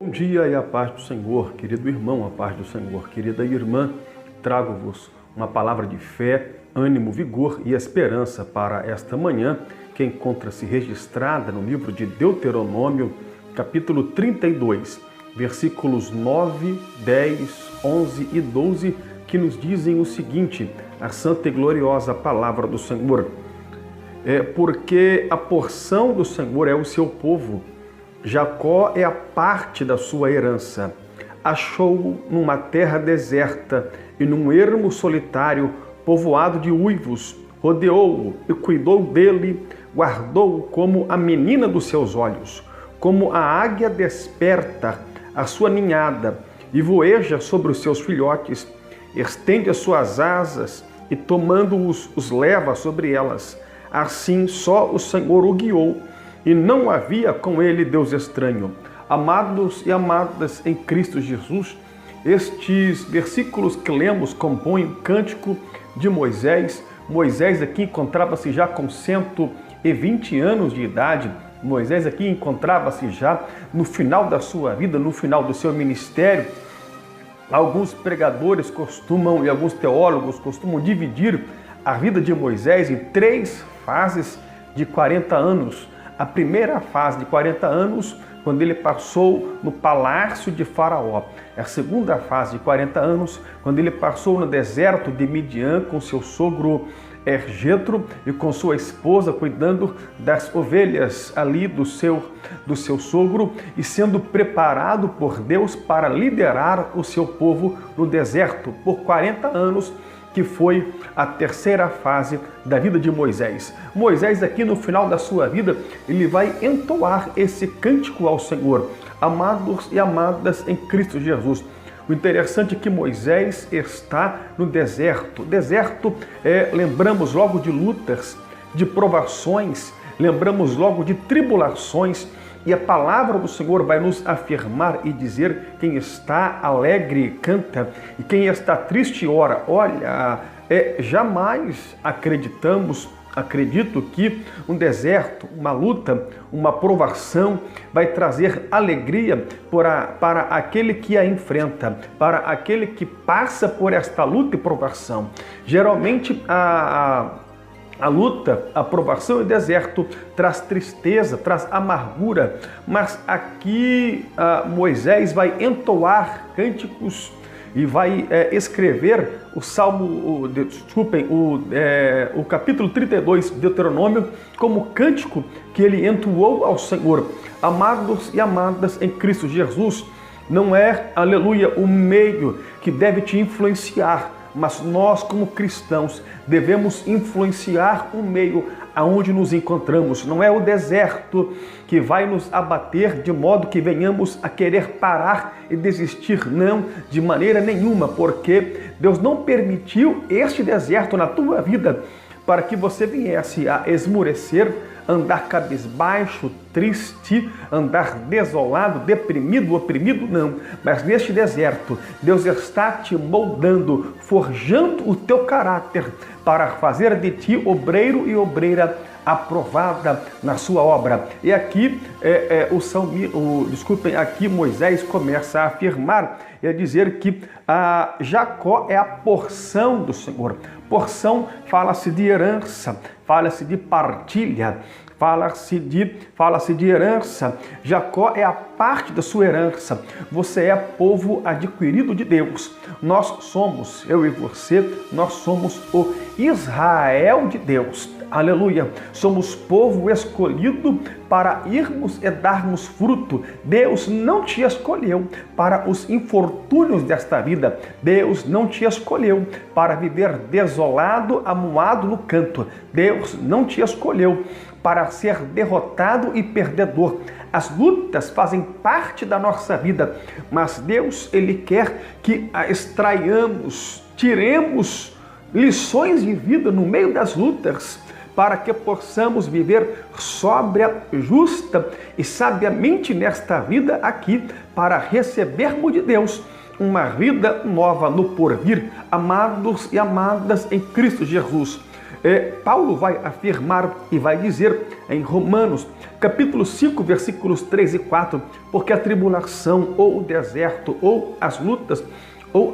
Bom dia e a paz do Senhor, querido irmão, a paz do Senhor, querida irmã. Trago-vos uma palavra de fé, ânimo, vigor e esperança para esta manhã, que encontra-se registrada no livro de Deuteronômio, capítulo 32, versículos 9, 10, 11 e 12, que nos dizem o seguinte: a santa e gloriosa palavra do Senhor. Porque a porção do Senhor é o seu povo, Jacó é a parte da sua herança. Achou-o numa terra deserta e num ermo solitário, povoado de uivos. Rodeou-o e cuidou dele, guardou-o como a menina dos seus olhos. Como a águia desperta a sua ninhada e voeja sobre os seus filhotes, estende as suas asas e tomando-os, os leva sobre elas. Assim só o Senhor o guiou, e não havia com ele Deus estranho. Amados e amadas em Cristo Jesus, estes versículos que lemos compõem o cântico de Moisés. Moisés aqui encontrava-se já com 120 anos de idade. Moisés aqui encontrava-se já no final da sua vida, no final do seu ministério. Alguns pregadores costumam e alguns teólogos costumam dividir a vida de Moisés em 3 fases de 40 anos. A primeira fase de 40 anos, quando ele passou no palácio de Faraó. A segunda fase de 40 anos, quando ele passou no deserto de Midian com seu sogro Jetro e com sua esposa, cuidando das ovelhas ali do seu sogro e sendo preparado por Deus para liderar o seu povo no deserto por 40 anos, que foi a terceira fase da vida de Moisés. Moisés aqui no final da sua vida, ele vai entoar esse cântico ao Senhor, amados e amadas em Cristo Jesus. O interessante é que Moisés está no deserto. Deserto, lembramos logo de lutas, de provações, lembramos logo de tribulações. E a palavra do Senhor vai nos afirmar e dizer: quem está alegre canta e quem está triste ora. Olha, jamais acredito que um deserto, uma luta, uma provação vai trazer alegria para aquele que a enfrenta, para aquele que passa por esta luta e provação. Geralmente a luta, a provação e o deserto traz tristeza, traz amargura, mas aqui Moisés vai entoar cânticos e vai escrever o capítulo 32 de Deuteronômio como cântico que ele entoou ao Senhor. Amados e amadas em Cristo Jesus, não é, aleluia, o meio que deve te influenciar, mas nós, como cristãos, devemos influenciar o meio aonde nos encontramos. Não é o deserto que vai nos abater de modo que venhamos a querer parar e desistir. Não, de maneira nenhuma, porque Deus não permitiu este deserto na tua vida para que você viesse a esmurecer, andar cabisbaixo, triste, andar desolado, deprimido, oprimido, não. Mas neste deserto, Deus está te moldando, forjando o teu caráter para fazer de ti obreiro e obreira aprovada na sua obra. E aqui aqui Moisés começa a afirmar e a dizer que Jacó é a porção do Senhor. Porção fala-se de herança, fala-se de partilha, fala-se de herança. Jacó é a parte da sua herança. Você é povo adquirido de Deus. Nós somos, eu e você, nós somos o Israel de Deus. Aleluia! Somos povo escolhido para irmos e darmos fruto. Deus não te escolheu para os infortúnios desta vida. Deus não te escolheu para viver desolado, amuado no canto. Deus não te escolheu para ser derrotado e perdedor. As lutas fazem parte da nossa vida, mas Deus, Ele quer que extraiamos, tiremos lições de vida no meio das lutas, para que possamos viver sóbria, justa e sabiamente nesta vida aqui, para recebermos de Deus uma vida nova no porvir. Amados e amadas em Cristo Jesus, Paulo vai afirmar e vai dizer em Romanos, capítulo 5, versículos 3 e 4, porque a tribulação, ou o deserto, ou as lutas, ou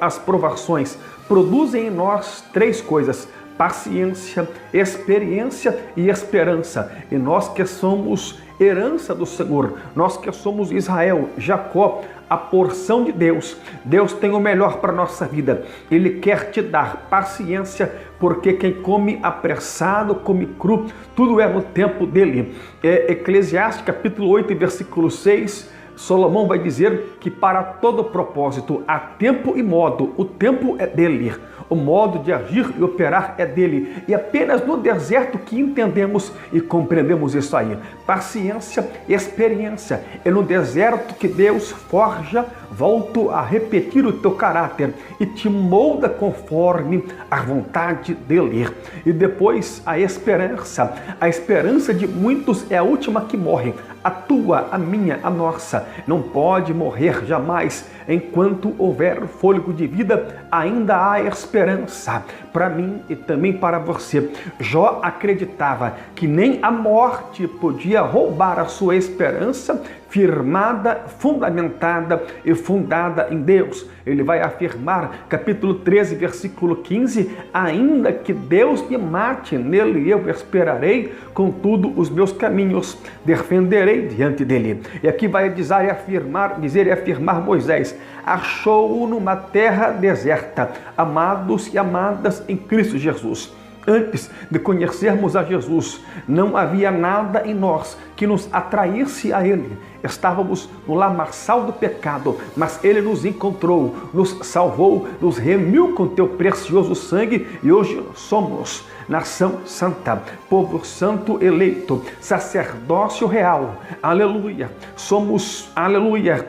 as provações produzem em nós três coisas: paciência, experiência e esperança. E nós que somos herança do Senhor, nós que somos Israel, Jacó, a porção de Deus, Deus tem o melhor para a nossa vida. Ele quer te dar paciência, porque quem come apressado, come cru, tudo é no tempo dele. Eclesiastes capítulo 8, versículo 6, Salomão vai dizer que para todo propósito há tempo e modo, o tempo é dele, o modo de agir e operar é dele, e apenas no deserto que entendemos e compreendemos isso aí. Paciência, experiência, é no deserto que Deus forja, volto a repetir, o teu caráter e te molda conforme a vontade dele. E depois a esperança de muitos é a última que morre. A tua, a minha, a nossa, não pode morrer jamais. Enquanto houver fôlego de vida, ainda há esperança para mim e também para você. Jó acreditava que nem a morte podia roubar a sua esperança, firmada, fundamentada e fundada em Deus. Ele vai afirmar, capítulo 13, versículo 15, ainda que Deus me mate, nele eu esperarei, contudo os meus caminhos defenderei diante dele. E aqui vai dizer e afirmar Moisés: achou-o numa terra deserta, amados e amadas em Cristo Jesus. Antes de conhecermos a Jesus, não havia nada em nós que nos atraísse a Ele. Estávamos no lamaçal do pecado, mas Ele nos encontrou, nos salvou, nos remiu com teu precioso sangue e hoje somos nação santa, povo santo eleito, sacerdócio real, aleluia. Somos, aleluia,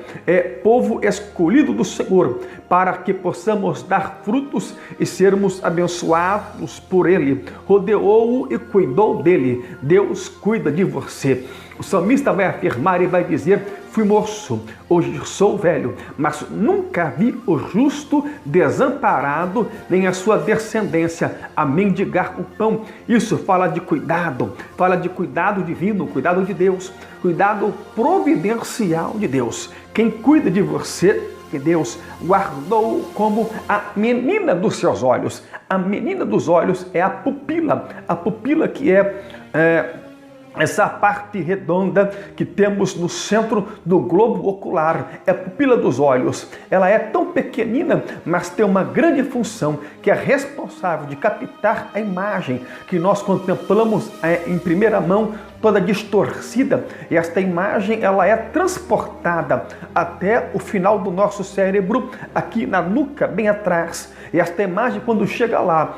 povo escolhido do Senhor, para que possamos dar frutos e sermos abençoados por Ele. Rodeou-o e cuidou dele. Deus cuida de você. O salmista vai afirmar e vai dizer: fui moço, hoje sou velho, mas nunca vi o justo desamparado, nem a sua descendência a mendigar o pão. Isso fala de cuidado divino, cuidado de Deus, cuidado providencial de Deus. Quem cuida de você, que Deus guardou como a menina dos seus olhos. A menina dos olhos é a pupila que é essa parte redonda que temos no centro do globo ocular, é a pupila dos olhos. Ela é tão pequenina, mas tem uma grande função, que é responsável de captar a imagem que nós contemplamos em primeira mão, toda distorcida, e esta imagem ela é transportada até o final do nosso cérebro, aqui na nuca, bem atrás. E esta imagem, quando chega lá,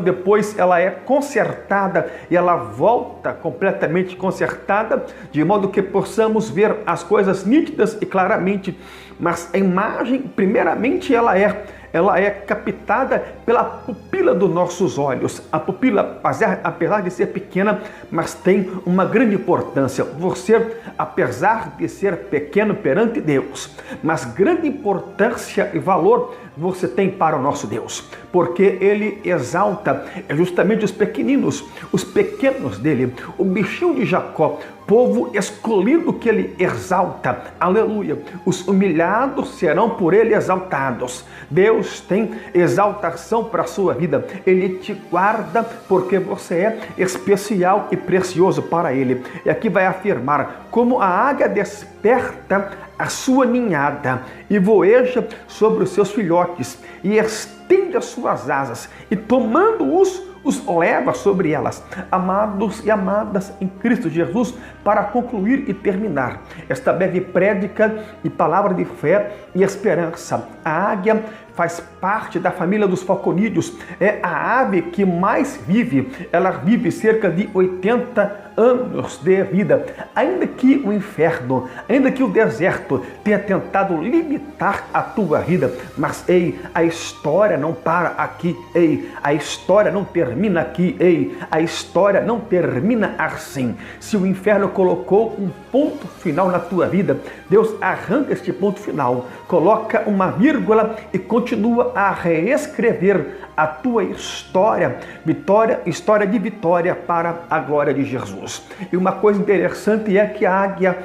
depois ela é consertada e ela volta completamente consertada, de modo que possamos ver as coisas nítidas e claramente. Mas a imagem, primeiramente, ela é captada pela pupila dos nossos olhos. A pupila, apesar de ser pequena, mas tem uma grande importância. Você, apesar de ser pequeno perante Deus, mas grande importância e valor você tem para o nosso Deus, porque Ele exalta justamente os pequeninos, os pequenos dele, o bichinho de Jacó, povo escolhido que Ele exalta, aleluia. Os humilhados serão por Ele exaltados. Deus tem exaltação para a sua vida, Ele te guarda porque você é especial e precioso para Ele. E aqui vai afirmar: como a águia desperta a sua ninhada e voeja sobre os seus filhotes e estende as suas asas e tomando-os leva sobre elas. Amados e amadas em Cristo Jesus, para concluir e terminar esta breve prédica e palavra de fé e esperança, a águia faz parte da família dos falconídeos, é a ave que mais vive, ela vive cerca de 80 anos de vida. Ainda que o inferno, ainda que o deserto tenha tentado limitar a tua vida, mas a história não para aqui, a história não termina aqui, a história não termina assim. Se o inferno colocou um ponto final na tua vida, Deus arranca este ponto final, coloca uma vírgula e continua continua a reescrever a tua história, história de vitória para a glória de Jesus. E uma coisa interessante é que a águia,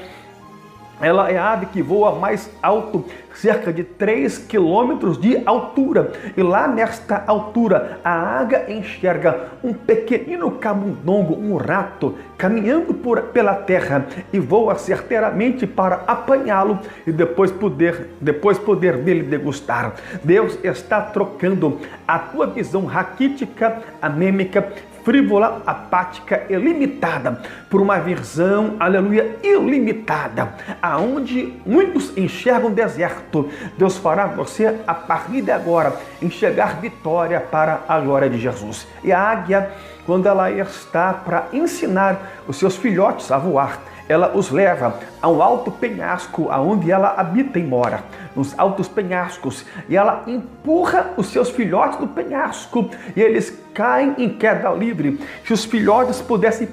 ela é a ave que voa mais alto, cerca de 3 quilômetros de altura. E lá nesta altura, a águia enxerga um pequenino camundongo, um rato, caminhando pela terra e voa certeiramente para apanhá-lo e depois poder dele degustar. Deus está trocando a tua visão raquítica, anêmica, frívola, apática e limitada por uma visão, aleluia, ilimitada, aonde muitos enxergam deserto. Deus fará você, a partir de agora, enxergar vitória para a glória de Jesus. E a águia, quando ela está para ensinar os seus filhotes a voar, ela os leva a um alto penhasco, aonde ela habita e mora, nos altos penhascos, e ela empurra os seus filhotes do penhasco, e eles caem em queda livre. Se os filhotes pudessem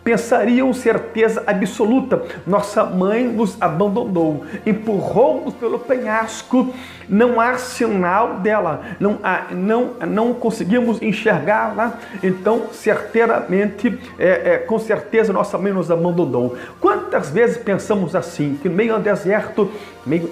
pensariam certeza absoluta: nossa mãe nos abandonou, empurrou-nos pelo penhasco, não há sinal dela, não conseguimos enxergá-la, então certeiramente, com certeza nossa mãe nos abandonou. Quantas vezes pensamos assim, que em meio ao deserto,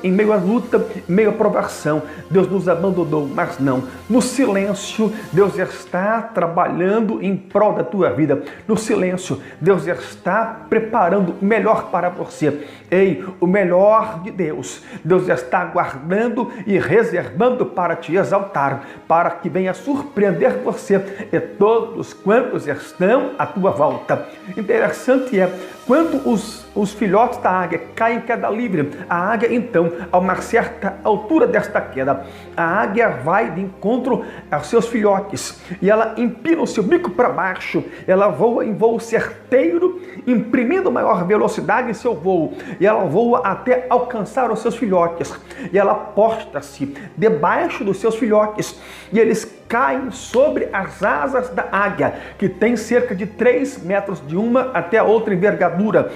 em meio à luta, em meio à provação, Deus nos abandonou, mas não. No silêncio, Deus está trabalhando em prol da tua vida. No silêncio, Deus está preparando o melhor para você. Ei, o melhor de Deus, Deus está guardando e reservando para te exaltar, para que venha surpreender você e todos quantos estão à tua volta. Interessante é, quando os filhotes da águia caem em queda livre, a águia então, a uma certa altura desta queda, a águia vai de encontro aos seus filhotes e ela empina o seu bico para baixo, ela voa em voo certeiro, imprimindo maior velocidade em seu voo, e ela voa até alcançar os seus filhotes, e ela posta-se debaixo dos seus filhotes, e eles caem sobre as asas da águia, que tem cerca de 3 metros de uma até a outra envergadura.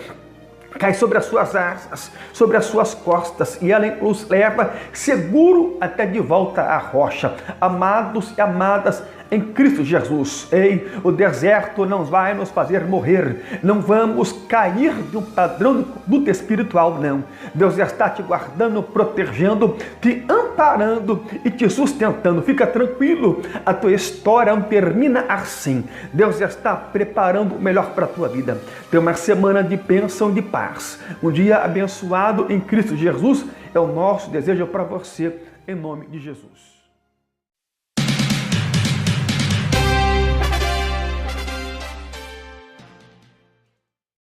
Cai sobre as suas asas, sobre as suas costas, e ela os leva seguro até de volta à rocha. Amados e amadas em Cristo Jesus, ei, o deserto não vai nos fazer morrer, não vamos cair de um padrão de luta espiritual, não. Deus está te guardando, protegendo, te amparando e te sustentando. Fica tranquilo, a tua história não termina assim. Deus está preparando o melhor para a tua vida. Tem uma semana de bênção, de paz. Um dia abençoado em Cristo Jesus é o nosso desejo para você, em nome de Jesus.